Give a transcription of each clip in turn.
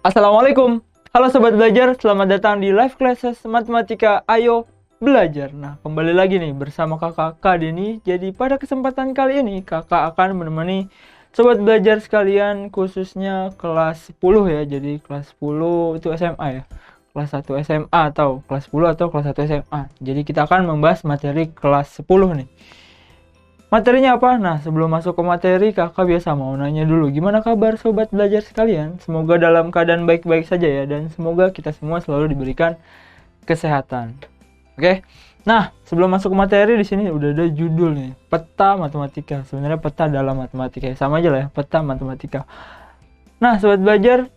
Assalamualaikum. Halo Sobat Belajar, selamat datang di Live Classes Matematika Ayo Belajar. Nah, kembali lagi nih bersama kakak Kak Denny. Jadi pada kesempatan kali ini kakak akan menemani Sobat Belajar sekalian, khususnya kelas 10 ya. Jadi kelas 10 itu SMA ya. Kelas 1 SMA atau kelas 10 atau kelas 1 SMA. Jadi kita akan membahas materi kelas 10 nih. Materinya apa? Nah, sebelum masuk ke materi, kakak biasa mau nanya dulu, gimana kabar Sobat Belajar sekalian? Semoga dalam keadaan baik-baik saja ya, dan semoga kita semua selalu diberikan kesehatan. Oke? Nah, sebelum masuk ke materi, di sini udah ada judul nih, peta matematika. Sebenarnya peta dalam matematika, sama aja lah ya, peta matematika. Nah, Sobat Belajar,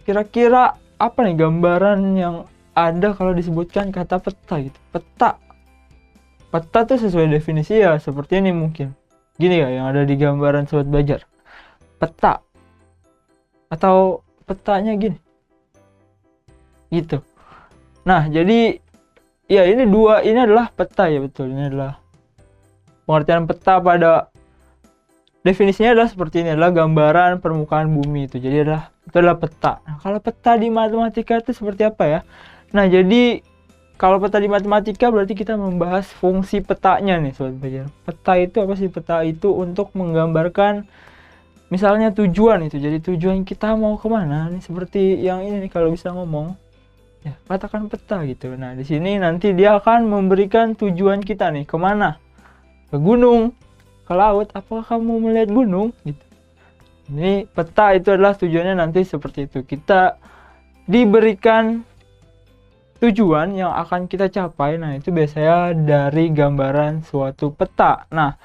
kira-kira apa nih gambaran yang ada kalau disebutkan kata peta gitu? Peta tuh sesuai definisi ya seperti ini mungkin. Gini ya yang ada di gambaran Sobat Belajar. Peta. Atau petanya gini. Gitu. Nah, jadi ya ini adalah peta ya, betul. Ini adalah pengertian peta pada definisinya adalah seperti ini, adalah gambaran permukaan bumi itu. Jadi itu adalah peta. Nah, kalau peta di matematika itu seperti apa ya? Nah, jadi kalau peta di matematika berarti kita membahas fungsi petanya nih Sobat Belajar. Peta itu apa sih? Peta itu untuk menggambarkan misalnya tujuan itu. Jadi tujuan kita mau kemana nih, seperti yang ini nih kalau bisa ngomong. Ya, katakan peta gitu. Nah, di sini nanti dia akan memberikan tujuan kita nih kemana? Ke gunung, ke laut. Apakah kamu melihat gunung? Gitu. Ini peta itu adalah tujuannya nanti seperti itu. Kita diberikan tujuan yang akan kita capai. Nah, itu biasanya dari gambaran suatu peta. Nah,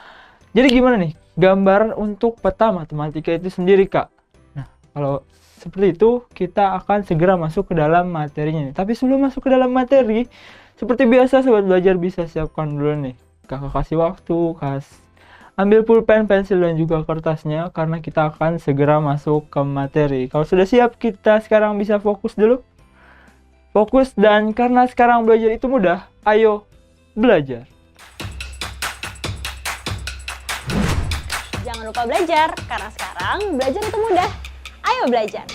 jadi gimana nih gambaran untuk peta matematika itu sendiri, Kak? Nah, kalau seperti itu kita akan segera masuk ke dalam materinya nih. Tapi sebelum masuk ke dalam materi, seperti biasa Sobat Belajar bisa siapkan dulu nih. Kakak kasih waktu, ambil pulpen, pensil, dan juga kertasnya karena kita akan segera masuk ke materi. Kalau sudah siap, kita sekarang bisa fokus dulu. Fokus, dan karena sekarang belajar itu mudah, ayo belajar. Jangan lupa belajar, karena sekarang belajar itu mudah. Ayo belajar.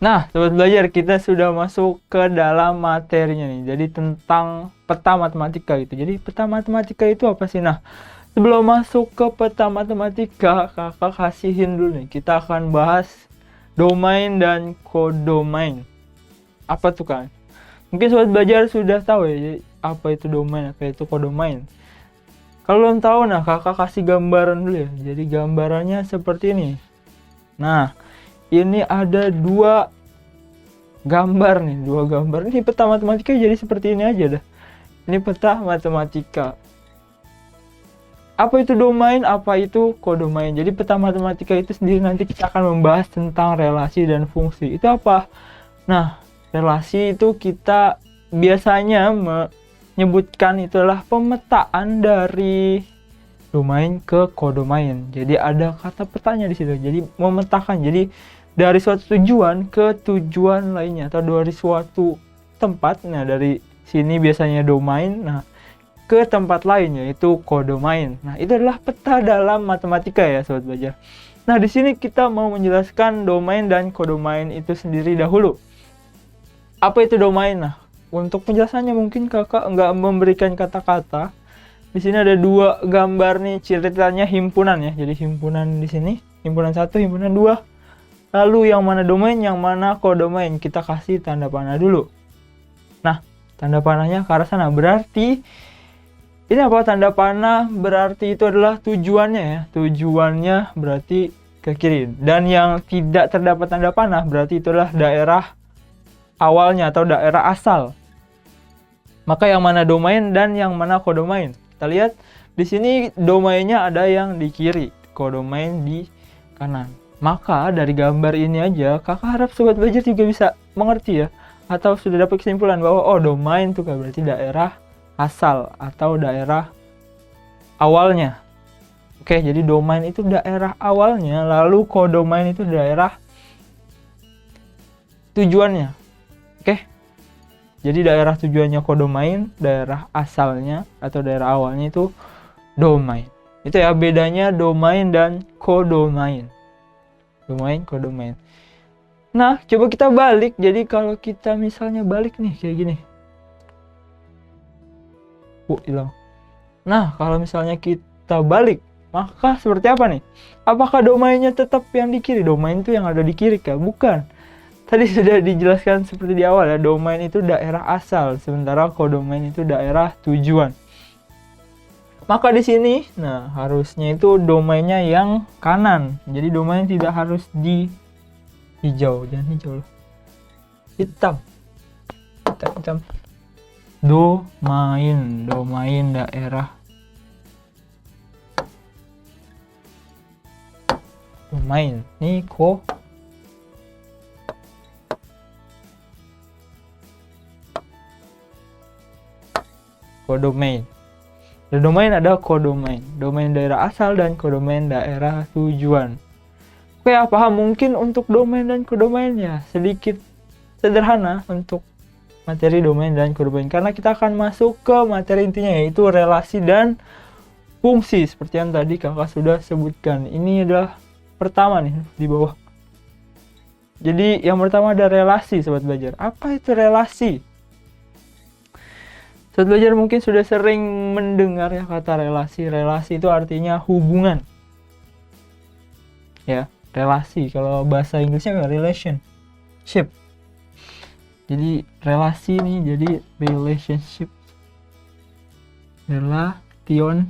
Nah, Sobat Belajar, kita sudah masuk ke dalam materinya nih. Jadi tentang peta matematika gitu. Jadi peta matematika itu apa sih? Nah, sebelum masuk ke peta matematika, kakak kasihin dulu nih. Kita akan bahas domain dan kodomain. Apa tuh kan? Mungkin Sobat Belajar sudah tahu ya apa itu domain, apa itu kodomain. Kalau belum tahu, nah kakak kasih gambaran dulu ya. Jadi gambarannya seperti ini. Nah, ini ada dua gambar nih, dua gambar. Ini peta matematika jadi seperti ini aja dah. Ini peta matematika. Apa itu domain, apa itu kodomain. Jadi peta matematika itu sendiri nanti kita akan membahas tentang relasi dan fungsi. Itu apa? Nah, relasi itu kita biasanya menyebutkan itulah pemetaan dari domain ke kodomain. Jadi ada kata petanya di situ. Jadi memetakan. Jadi dari suatu tujuan ke tujuan lainnya, atau dari suatu tempat. Nah, dari sini biasanya domain. Nah, ke tempat lain, yaitu kodomain. Nah, itu adalah peta dalam matematika ya Sobat Belajar. Nah, di sini kita mau menjelaskan domain dan kodomain itu sendiri dahulu. Apa itu domain? Nah, untuk penjelasannya mungkin kakak nggak memberikan kata-kata. Di sini ada dua gambar nih, ceritanya himpunan ya. Jadi himpunan di sini, himpunan 1, himpunan 2. Lalu yang mana domain, yang mana kodomain, kita kasih tanda panah dulu. Nah, tanda panahnya ke arah sana, berarti ini apa? Tanda panah berarti itu adalah tujuannya ya. Tujuannya berarti ke kiri. Dan yang tidak terdapat tanda panah berarti itu adalah daerah awalnya atau daerah asal. Maka yang mana domain dan yang mana kodomain. Kita lihat di sini domainnya ada yang di kiri, kodomain di kanan. Maka dari gambar ini aja kakak harap Sobat Belajar juga bisa mengerti ya, atau sudah dapat kesimpulan bahwa oh, domain itu kan berarti daerah asal atau daerah awalnya. Oke, jadi domain itu daerah awalnya, lalu kodomain itu daerah tujuannya. Oke. Jadi daerah tujuannya kodomain, daerah asalnya atau daerah awalnya itu domain. Itu ya bedanya domain dan kodomain. domain, kodomain. Nah, coba kita balik. Jadi kalau kita misalnya balik nih kayak gini. Hilang. Nah, kalau misalnya kita balik, maka seperti apa nih? Apakah domainnya tetap yang di kiri? Domain itu yang ada di kiri kah? Bukan. Tadi sudah dijelaskan seperti di awal ya, domain itu daerah asal, sementara kodomain itu daerah tujuan. Maka di sini, nah harusnya itu domainnya yang kanan. Jadi domain tidak harus di hijau, jangan hijau loh. Hitam. Domain daerah. Domain. Ini kodomain. Domain ada kodomain, domain daerah asal dan kodomain daerah tujuan. Oke, paham? Mungkin untuk domain dan kodomain ya sedikit sederhana untuk materi domain dan kodomain, karena kita akan masuk ke materi intinya, yaitu relasi dan fungsi seperti yang tadi kakak sudah sebutkan. Ini adalah pertama nih di bawah. Jadi yang pertama ada relasi, sobat belajar. Apa itu relasi? Sobat belajar mungkin sudah sering mendengar ya kata relasi. Relasi itu artinya hubungan. Ya, relasi. Kalau bahasa Inggrisnya relationship. Jadi relasi nih, jadi relationship. Relation.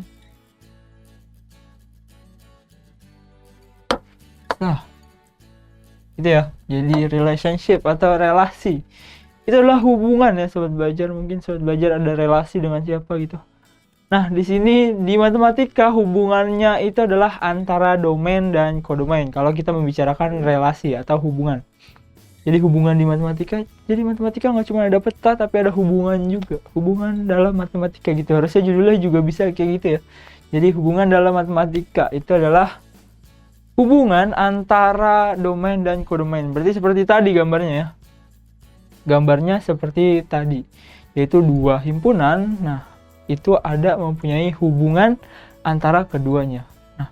Nah, gitu ya. Jadi relationship atau relasi itu adalah hubungan ya sobat belajar. Mungkin sobat belajar ada relasi dengan siapa gitu. Nah, di sini di matematika hubungannya itu adalah antara domain dan kodomain. Kalau kita membicarakan relasi atau hubungan. Jadi hubungan di matematika, jadi matematika nggak cuma ada peta tapi ada hubungan juga. Hubungan dalam matematika gitu. Harusnya judulnya juga bisa kayak gitu ya. Jadi hubungan dalam matematika itu adalah hubungan antara domain dan kodomain. Berarti seperti tadi gambarnya ya. Gambarnya seperti tadi, yaitu dua himpunan. Nah, itu ada mempunyai hubungan antara keduanya. Nah,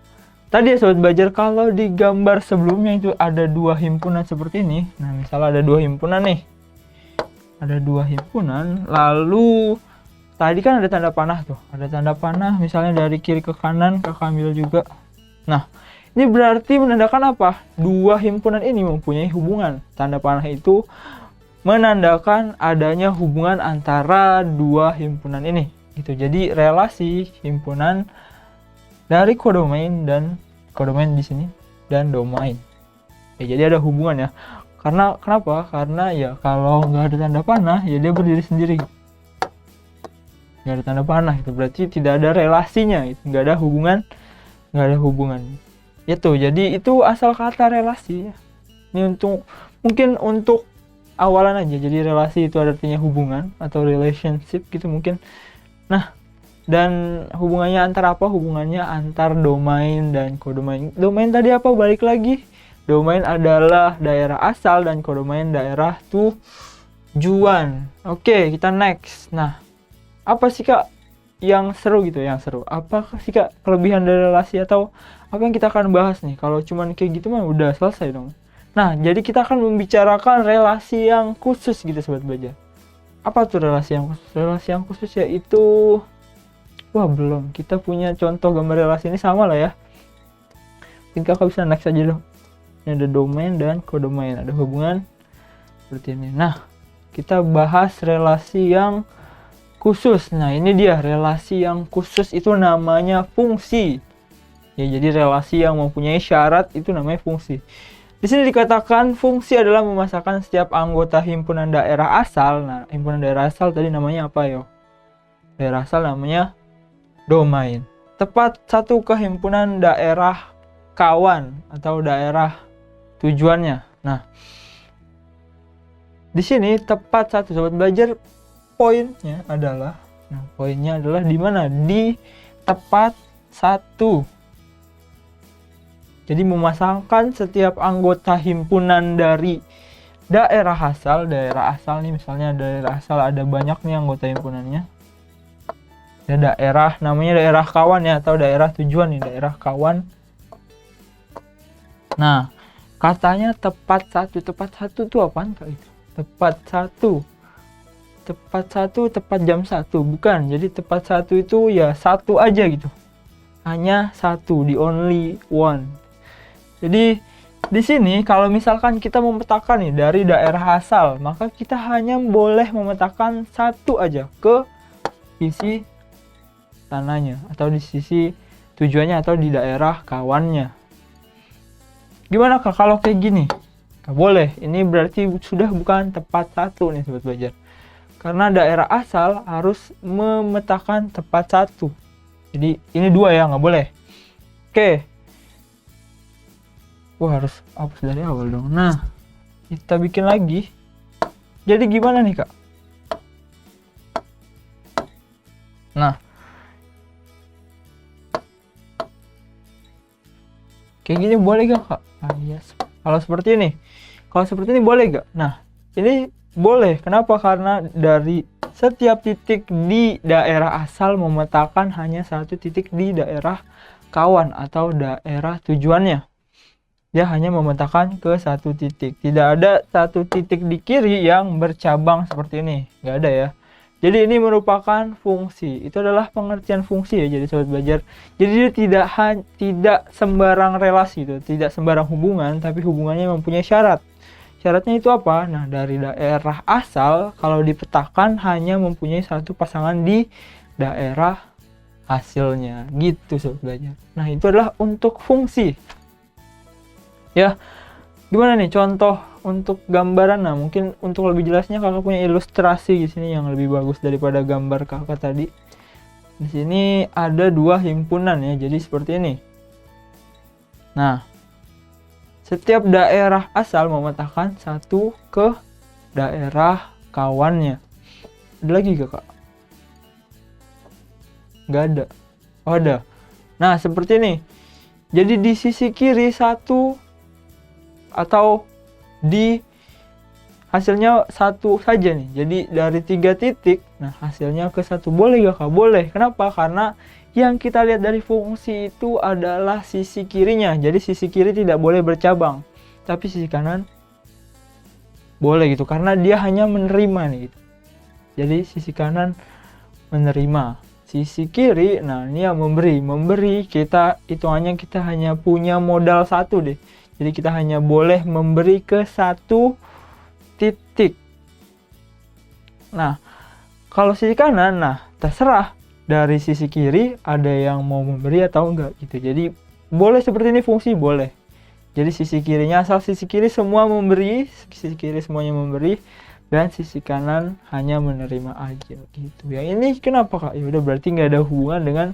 tadi ya sobat belajar, kalau di gambar sebelumnya itu ada dua himpunan seperti ini. Nah, misalnya ada dua himpunan nih. Ada dua himpunan, lalu tadi kan ada tanda panah tuh. Ada tanda panah misalnya dari kiri ke kanan, kakak ambil juga. Nah, ini berarti menandakan apa? Dua himpunan ini mempunyai hubungan. Tanda panah itu menandakan adanya hubungan antara dua himpunan ini. Gitu. Jadi relasi himpunan dari kodomain dan kodomain di sini dan domain. Ya, jadi ada hubungan ya. Karena kenapa? Karena ya kalau nggak ada tanda panah ya dia berdiri sendiri. Nggak ada tanda panah itu berarti tidak ada relasinya. Itu nggak ada hubungan. Itu jadi itu asal kata relasi ya. Ini mungkin untuk awalan aja. Jadi relasi itu artinya hubungan atau relationship gitu mungkin. Nah, dan hubungannya antar apa? Hubungannya antar domain dan kodomain. Domain tadi apa? Balik lagi. Domain adalah daerah asal dan kodomain daerah tujuan. Oke, kita next. Nah, apa sih Kak yang seru gitu? Yang seru. Apa sih Kak kelebihan dari relasi atau apa yang kita akan bahas nih? Kalau cuman kayak gitu mah udah selesai dong. Nah, jadi kita akan membicarakan relasi yang khusus gitu sobat belajar. Apa tuh relasi yang khusus? Relasi yang khusus yaitu, belum. Kita punya contoh gambar relasi ini sama lah ya. Mungkin kakak bisa next aja dong. Ini ada domain dan kodomain. Ada hubungan seperti ini. Nah, kita bahas relasi yang khusus. Nah, ini dia relasi yang khusus itu namanya fungsi. Ya, jadi relasi yang mempunyai syarat itu namanya fungsi. Di sini dikatakan fungsi adalah memasangkan setiap anggota himpunan daerah asal. Nah, himpunan daerah asal tadi namanya apa yo? Daerah asal namanya domain. Tepat satu ke himpunan daerah kawan atau daerah tujuannya. Nah, di sini tepat satu sobat belajar poinnya adalah, di mana? Di tepat satu. Jadi memasangkan setiap anggota himpunan dari daerah asal nih misalnya daerah asal ada banyak nih anggota himpunannya. Ya daerah namanya daerah kawan ya atau daerah tujuan nih, daerah kawan. Nah, Katanya tepat satu itu apaan Kak itu? Tepat jam 1, bukan. Jadi tepat satu itu ya satu aja gitu. Hanya satu, the only one. Jadi di sini kalau misalkan kita memetakan nih dari daerah asal, maka kita hanya boleh memetakan satu aja ke sisi sananya atau di sisi tujuannya atau di daerah kawannya. Gimana Kak kalau kayak gini? Gak boleh. Ini berarti sudah bukan tepat satu nih Sobat Belajar. Karena daerah asal harus memetakan tepat satu. Jadi ini 2 ya, nggak boleh. Oke. Wah, harus hapus dari awal dong. Nah, kita bikin lagi. Jadi gimana nih Kak? Nah, kayak gini boleh gak Kak? Ah, yes. Kalau seperti ini boleh gak? Nah, ini boleh. Kenapa? Karena dari setiap titik di daerah asal memetakan hanya satu titik di daerah kawan atau daerah tujuannya. Dia hanya memetakan ke satu titik. Tidak ada satu titik di kiri yang bercabang seperti ini. Nggak ada ya. Jadi ini merupakan fungsi. Itu adalah pengertian fungsi ya. Jadi Sobat Belajar. Jadi dia tidak sembarang relasi itu, tidak sembarang hubungan, tapi hubungannya mempunyai syarat. Syaratnya itu apa? Nah, dari daerah asal kalau dipetakan hanya mempunyai satu pasangan di daerah hasilnya. Gitu Sobat Belajar. Nah, itu adalah untuk fungsi. Ya. Gimana nih contoh untuk gambaran? Nah, mungkin untuk lebih jelasnya Kakak punya ilustrasi di sini yang lebih bagus daripada gambar Kakak tadi. Di sini ada 2 himpunan ya. Jadi seperti ini. Nah, setiap daerah asal memetakan satu ke daerah kawannya. Ada lagi gak Kak? Gak ada. Oh, ada. Nah, seperti ini. Jadi di sisi kiri satu atau di hasilnya satu saja nih. Jadi dari 3 titik, nah hasilnya ke satu. Boleh gak Kak? Boleh. Kenapa? Karena yang kita lihat dari fungsi itu adalah sisi kirinya. Jadi sisi kiri tidak boleh bercabang, tapi sisi kanan boleh gitu. Karena dia hanya menerima nih gitu. Jadi sisi kanan menerima, sisi kiri, nah ini yang memberi. Kita hitungannya kita hanya punya modal satu deh. Jadi kita hanya boleh memberi ke satu titik. Nah, kalau sisi kanan, nah terserah dari sisi kiri ada yang mau memberi atau enggak gitu. Jadi boleh seperti ini fungsi, boleh. Jadi sisi kirinya asal sisi kiri semua memberi, sisi kiri semuanya memberi, dan sisi kanan hanya menerima aja gitu. Yang ini kenapa Kak? Ya udah berarti nggak ada hubungan dengan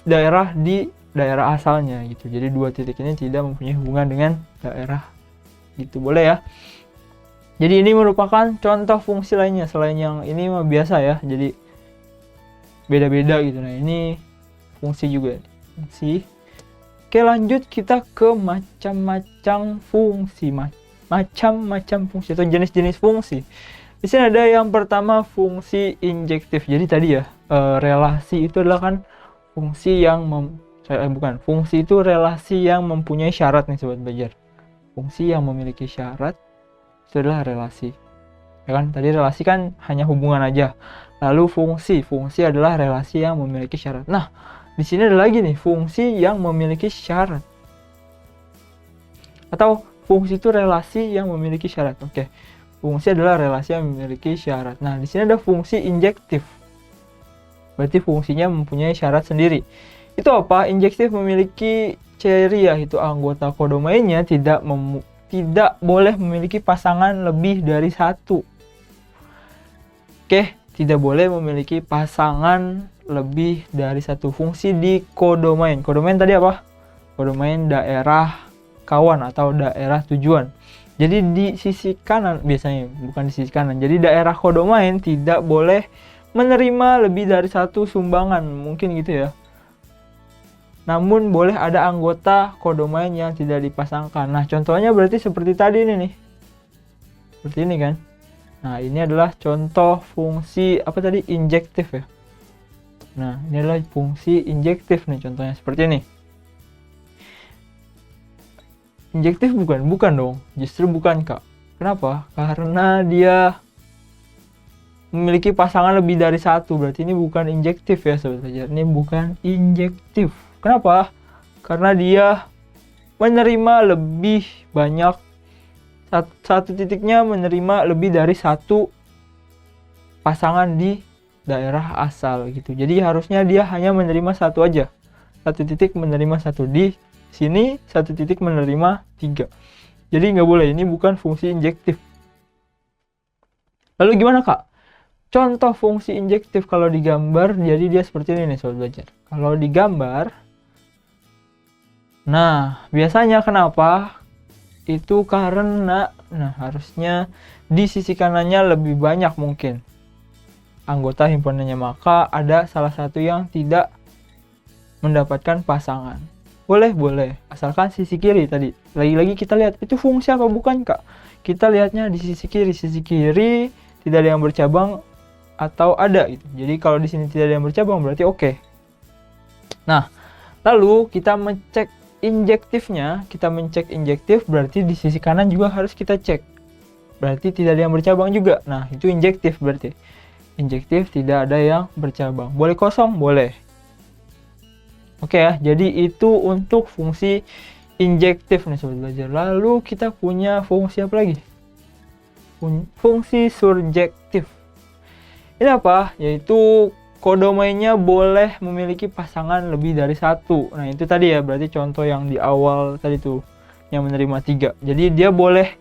daerah di daerah asalnya gitu. Jadi 2 titik ini tidak mempunyai hubungan dengan daerah gitu. Boleh ya. Jadi ini merupakan contoh fungsi lainnya selain yang ini mah biasa ya. Jadi beda-beda gitu. Nah, ini fungsi juga. Fungsi. Oke, lanjut kita ke macam-macam fungsi. Macam-macam fungsi atau jenis-jenis fungsi. Di sini ada yang pertama fungsi injektif. Jadi tadi ya, relasi itu adalah kan fungsi yang fungsi itu relasi yang mempunyai syarat nih Sobat Belajar. Fungsi yang memiliki syarat itu adalah relasi. Ya kan? Tadi relasi kan hanya hubungan aja. Lalu fungsi adalah relasi yang memiliki syarat. Nah, di sini ada lagi nih fungsi yang memiliki syarat. Atau fungsi itu relasi yang memiliki syarat. Oke. Fungsi adalah relasi yang memiliki syarat. Nah, di sini ada fungsi injektif. Berarti fungsinya mempunyai syarat sendiri. Itu apa? Injektif memiliki ciri yaitu anggota kodomainnya tidak boleh memiliki pasangan lebih dari satu. Oke, tidak boleh memiliki pasangan lebih dari satu fungsi di kodomain. Kodomain tadi apa? Kodomain daerah kawan atau daerah tujuan. Jadi di sisi kanan biasanya, bukan di sisi kanan. Jadi daerah kodomain tidak boleh menerima lebih dari satu sumbangan, mungkin gitu ya. Namun boleh ada anggota kodomain yang tidak dipasangkan. Nah, contohnya berarti seperti tadi ini nih. Seperti ini kan. Nah, ini adalah contoh fungsi apa tadi? Injektif ya. Nah, ini adalah fungsi injektif nih contohnya seperti ini. injektif bukan? Bukan dong, justru bukan Kak. Kenapa? Karena dia memiliki pasangan lebih dari satu, berarti ini bukan injektif ya sobat belajar. Ini bukan injektif. Kenapa? Karena dia menerima lebih banyak, satu titiknya menerima lebih dari satu pasangan di daerah asal gitu. Jadi harusnya dia hanya menerima satu aja. Satu titik menerima satu, di sini satu titik menerima 3. Jadi nggak boleh, ini bukan fungsi injektif. Lalu gimana Kak? Contoh fungsi injektif kalau digambar, jadi dia seperti ini nih sobat belajar. Kalau digambar, nah biasanya kenapa? Itu karena, nah harusnya di sisi kanannya lebih banyak mungkin anggota himpunannya, maka ada salah satu yang tidak mendapatkan pasangan. Boleh, asalkan sisi kiri tadi. Lagi-lagi kita lihat itu fungsi apa bukan Kak? Kita lihatnya di sisi kiri tidak ada yang bercabang atau ada gitu. Jadi kalau di sini tidak ada yang bercabang berarti oke. Nah, lalu kita mencek injektifnya, berarti di sisi kanan juga harus kita cek. Berarti tidak ada yang bercabang juga. Nah, itu injektif berarti. Injektif tidak ada yang bercabang. Boleh kosong? Boleh. Oke ya, jadi itu untuk fungsi injektif nih sobat belajar. Lalu kita punya fungsi apa lagi? Fungsi surjektif. Ini apa? Yaitu kodomainya boleh memiliki pasangan lebih dari satu. Nah itu tadi ya, berarti contoh yang di awal tadi tuh, yang menerima 3. Jadi dia boleh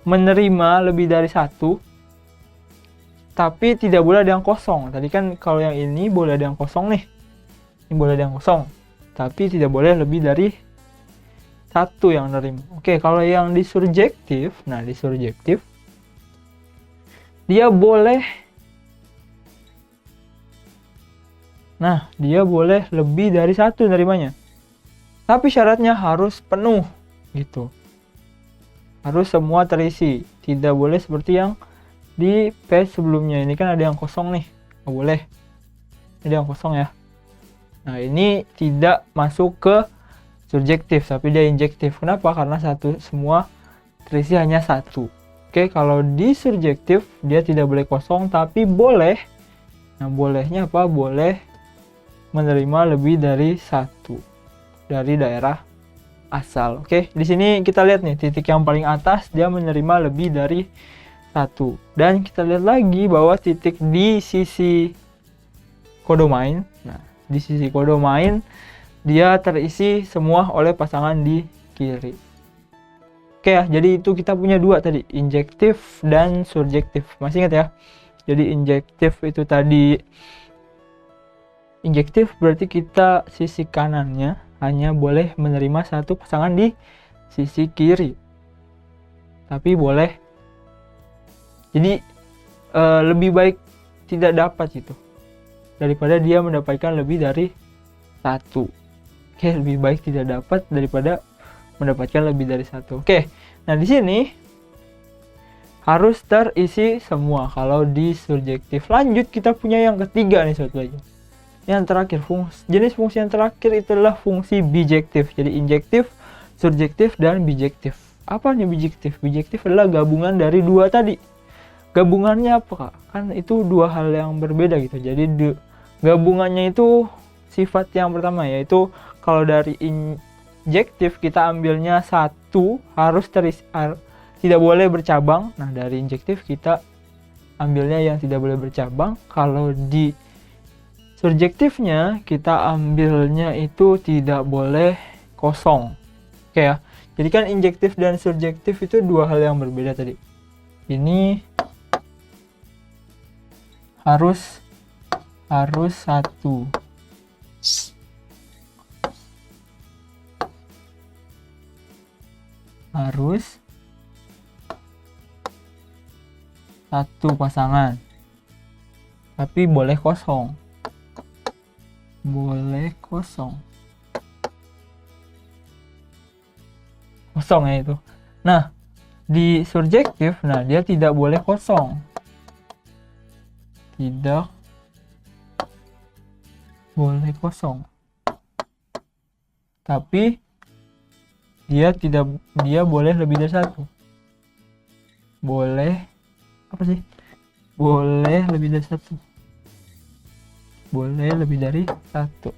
menerima lebih dari satu, tapi tidak boleh ada yang kosong. Tadi kan kalau yang ini boleh ada yang kosong nih. Ini boleh ada yang kosong, tapi tidak boleh lebih dari satu yang menerima. Oke, kalau yang di surjektif, nah di surjektif dia boleh, nah dia boleh lebih dari satu nerimanya, tapi syaratnya harus penuh gitu, harus semua terisi, tidak boleh seperti yang di page sebelumnya. Ini kan ada yang kosong nih, nggak boleh, ada yang kosong ya. Nah ini tidak masuk ke surjektif, tapi dia injektif. Kenapa? Karena semua terisi hanya satu. Oke, kalau di surjektif dia tidak boleh kosong, tapi boleh. Nah bolehnya apa? Boleh menerima lebih dari satu dari daerah asal. Oke, di sini kita lihat nih, titik yang paling atas dia menerima lebih dari satu. Dan kita lihat lagi bahwa titik di sisi kodomain, nah di sisi kodomain dia terisi semua oleh pasangan di kiri. Oke ya, jadi itu kita punya dua tadi, injektif dan surjektif. Masih ingat ya? Jadi injektif itu tadi, injektif berarti kita sisi kanannya hanya boleh menerima satu pasangan di sisi kiri. Tapi boleh, jadi lebih baik tidak dapat itu daripada dia mendapatkan lebih dari satu. Oke, lebih baik tidak dapat daripada mendapatkan lebih dari satu. Oke, nah di sini harus terisi semua kalau di surjektif. Lanjut kita punya yang ketiga nih sobat belajar. Yang terakhir, jenis fungsi yang terakhir itulah fungsi bijektif. Jadi injektif, surjektif, dan bijektif. Apa nih bijektif? Bijektif adalah gabungan dari dua tadi. Gabungannya apa Kak? Kan itu dua hal yang berbeda gitu. Jadi gabungannya itu sifat yang pertama, yaitu kalau dari injektif kita ambilnya satu, harus terisi, tidak boleh bercabang. Nah dari injektif kita ambilnya yang tidak boleh bercabang. Kalau di surjektifnya kita ambilnya itu tidak boleh kosong. Oke ya, jadi kan injektif dan surjektif itu dua hal yang berbeda tadi. Ini harus satu. Harus satu pasangan. Tapi boleh kosong. Boleh kosong. Kosong ya itu. Nah, di surjektif, nah dia tidak boleh kosong. Tidak boleh kosong. Tapi dia boleh lebih dari satu. Boleh apa sih? Boleh lebih dari satu. Boleh lebih dari satu.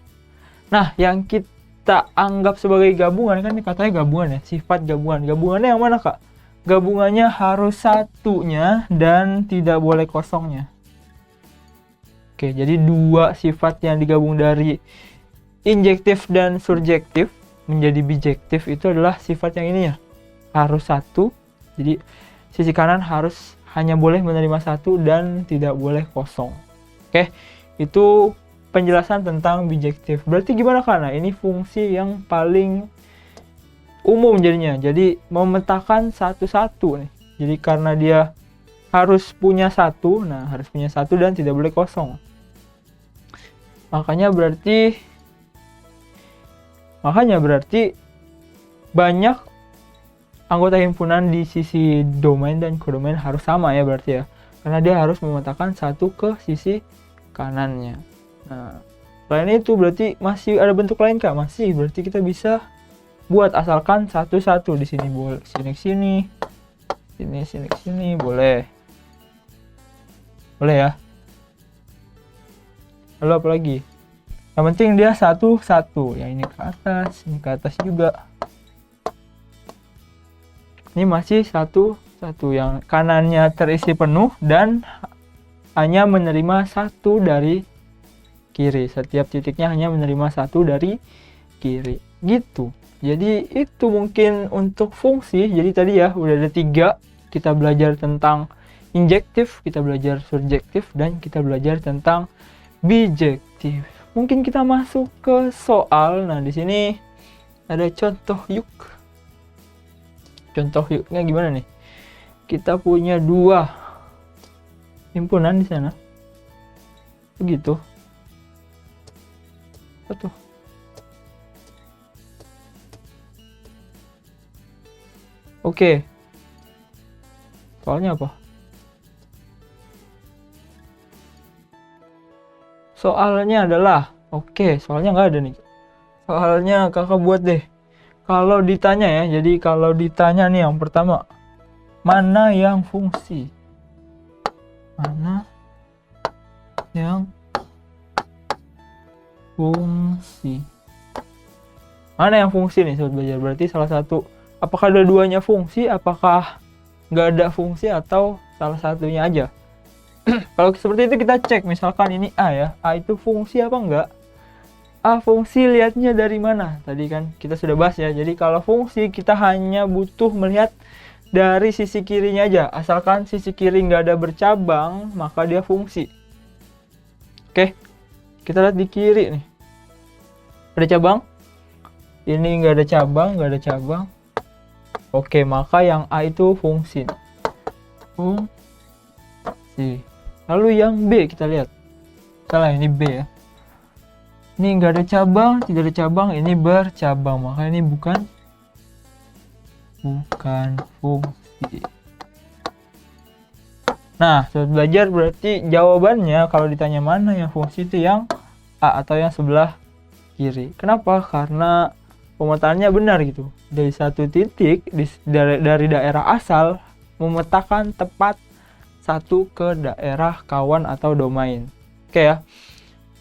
Nah, yang kita anggap sebagai gabungan kan ini katanya gabungan ya, sifat gabungan. Gabungannya yang mana, Kak? Gabungannya harus satunya dan tidak boleh kosongnya. Oke, jadi dua sifat yang digabung dari injektif dan surjektif menjadi bijektif itu adalah sifat yang ini ya. Harus satu. Jadi sisi kanan harus hanya boleh menerima satu dan tidak boleh kosong. Oke, itu penjelasan tentang bijektif. Berarti gimana, karena ini fungsi yang paling umum jadinya. Jadi memetakan satu-satu nih. Jadi karena dia harus punya satu, nah harus punya satu dan tidak boleh kosong. Makanya berarti banyak anggota himpunan di sisi domain dan kodomain harus sama ya berarti ya. Karena dia harus memetakan satu ke sisi kanannya. Nah, selain itu berarti masih ada bentuk lain, Kak? Masih, berarti kita bisa buat asalkan satu-satu di sini boleh, sini boleh. Boleh ya. Lalu apa lagi? Yang penting dia satu-satu. Yang ini ke atas juga. Ini masih satu-satu, yang kanannya terisi penuh dan hanya menerima satu dari kiri. Setiap titiknya hanya menerima satu dari kiri. Gitu. Jadi itu mungkin untuk fungsi. Jadi tadi ya udah ada 3. Kita belajar tentang injektif, kita belajar surjektif, dan kita belajar tentang bijektif. Mungkin kita masuk ke soal. Nah, di sini ada contoh yuk. Contoh yuknya gimana nih? Kita punya 2 himpunan di sana. Begitu. Betul. Oke. Soalnya apa? Soalnya adalah, soalnya nggak ada nih. Soalnya kakak buat deh. Kalau ditanya ya, jadi kalau ditanya nih yang pertama, mana yang fungsi? Mana yang fungsi? Mana yang fungsi nih sobat belajar? Berarti salah satu. Apakah dua-duanya fungsi? Apakah nggak ada fungsi atau salah satunya aja? Kalau seperti itu kita cek, misalkan ini A ya, A itu fungsi apa enggak? A fungsi lihatnya dari mana? Tadi kan kita sudah bahas ya, jadi kalau fungsi kita hanya butuh melihat dari sisi kirinya aja. Asalkan sisi kiri nggak ada bercabang, maka dia fungsi. Oke, kita lihat di kiri nih. Ada cabang? Ini nggak ada cabang. Oke, maka yang A itu fungsi. Fungsi. Lalu yang B kita lihat. Salah, ini B ya. Ini nggak ada cabang, tidak ada cabang, ini bercabang. Maka ini bukan fungsi. Nah, sobat belajar, berarti jawabannya kalau ditanya mana yang fungsi itu yang A atau yang sebelah kiri. Kenapa? Karena pemetaannya benar gitu. Dari satu titik dari daerah asal memetakan tepat satu ke daerah kawan atau domain. Oke ya.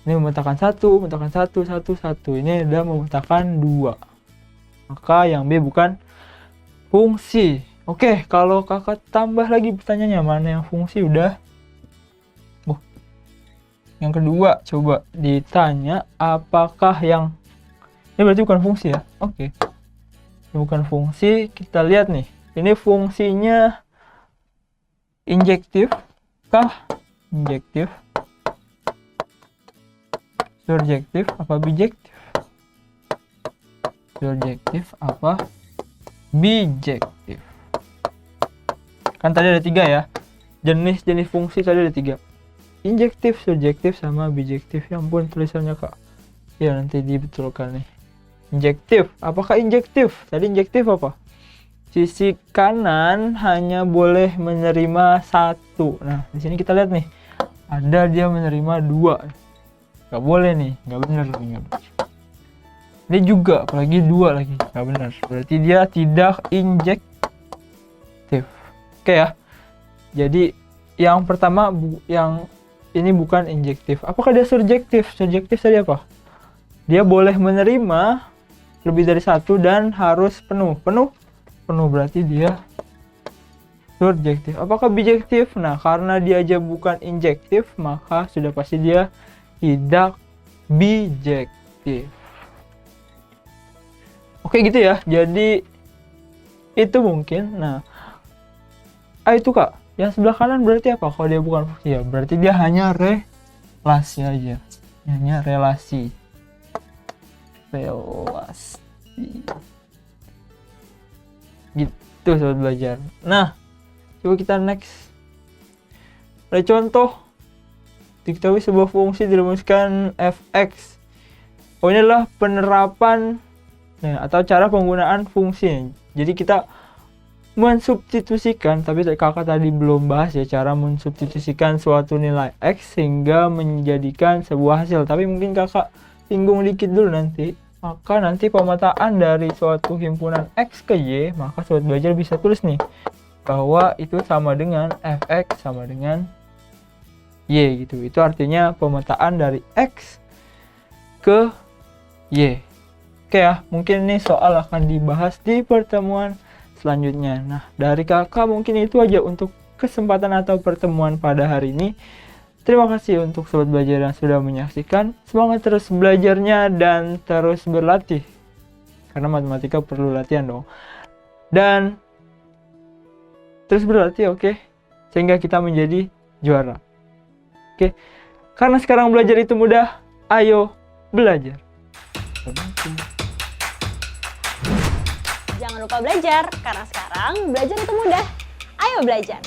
Ini memetakan satu. Ini udah memetakan 2. Maka yang B bukan fungsi. Oke, kalau kakak tambah lagi pertanyaannya, mana yang fungsi udah. Yang kedua, coba ditanya apakah yang ini berarti bukan fungsi ya. Oke. Ini bukan fungsi, kita lihat nih. Ini fungsinya injektif kah? Injektif. Surjektif apa bijektif? Surjektif apa bijektif? Kan tadi ada 3 ya. Jenis-jenis fungsi tadi ada 3. Injektif, surjektif, sama bijektif. Ya ampun tulisannya, Kak. Ya nanti dibetulkan nih. Injektif. Apakah injektif? Tadi injektif apa? Sisi kanan hanya boleh menerima 1. Nah, di sini kita lihat nih. Ada dia menerima 2. Gak boleh nih, gak bener nih. Ini juga, apalagi 2 lagi. Nggak benar. Berarti dia tidak injektif. Oke ya. Jadi yang pertama yang ini bukan injektif. Apakah dia surjektif? Surjektif tadi apa? Dia boleh menerima lebih dari 1 dan harus penuh. Penuh berarti dia surjektif. Apakah bijektif? Nah, karena dia aja bukan injektif, maka sudah pasti dia tidak bijektif. Oke gitu ya. Jadi itu mungkin. Nah, itu Kak. Yang sebelah kanan berarti apa? Kalau dia bukan fungsi ya, berarti dia hanya relasi aja. Hanya relasi. Relasi. Gitu sobat belajar. Nah, coba kita next. Ada contoh. Diketahui sebuah fungsi dirumuskan fx. Oh, ini adalah penerapan atau cara penggunaan fungsi. Jadi kita mensubstitusikan, tapi kakak tadi belum bahas ya cara mensubstitusikan suatu nilai x sehingga menjadikan sebuah hasil. Tapi mungkin kakak singgung dikit dulu nanti. Maka nanti pemetaan dari suatu himpunan x ke y, maka sobat belajar bisa tulis nih bahwa itu sama dengan fx sama dengan y gitu. Itu artinya pemetaan dari x ke y. Oke ya, mungkin ini soal akan dibahas di pertemuan selanjutnya. Nah, dari kakak mungkin itu aja untuk kesempatan atau pertemuan pada hari ini. Terima kasih untuk sobat belajar yang sudah menyaksikan. Semangat terus belajarnya dan terus berlatih. Karena matematika perlu latihan dong. Dan terus berlatih, oke? Sehingga kita menjadi juara. Oke. Karena sekarang belajar itu mudah, ayo belajar. Jangan lupa belajar, karena sekarang belajar itu mudah. Ayo belajar!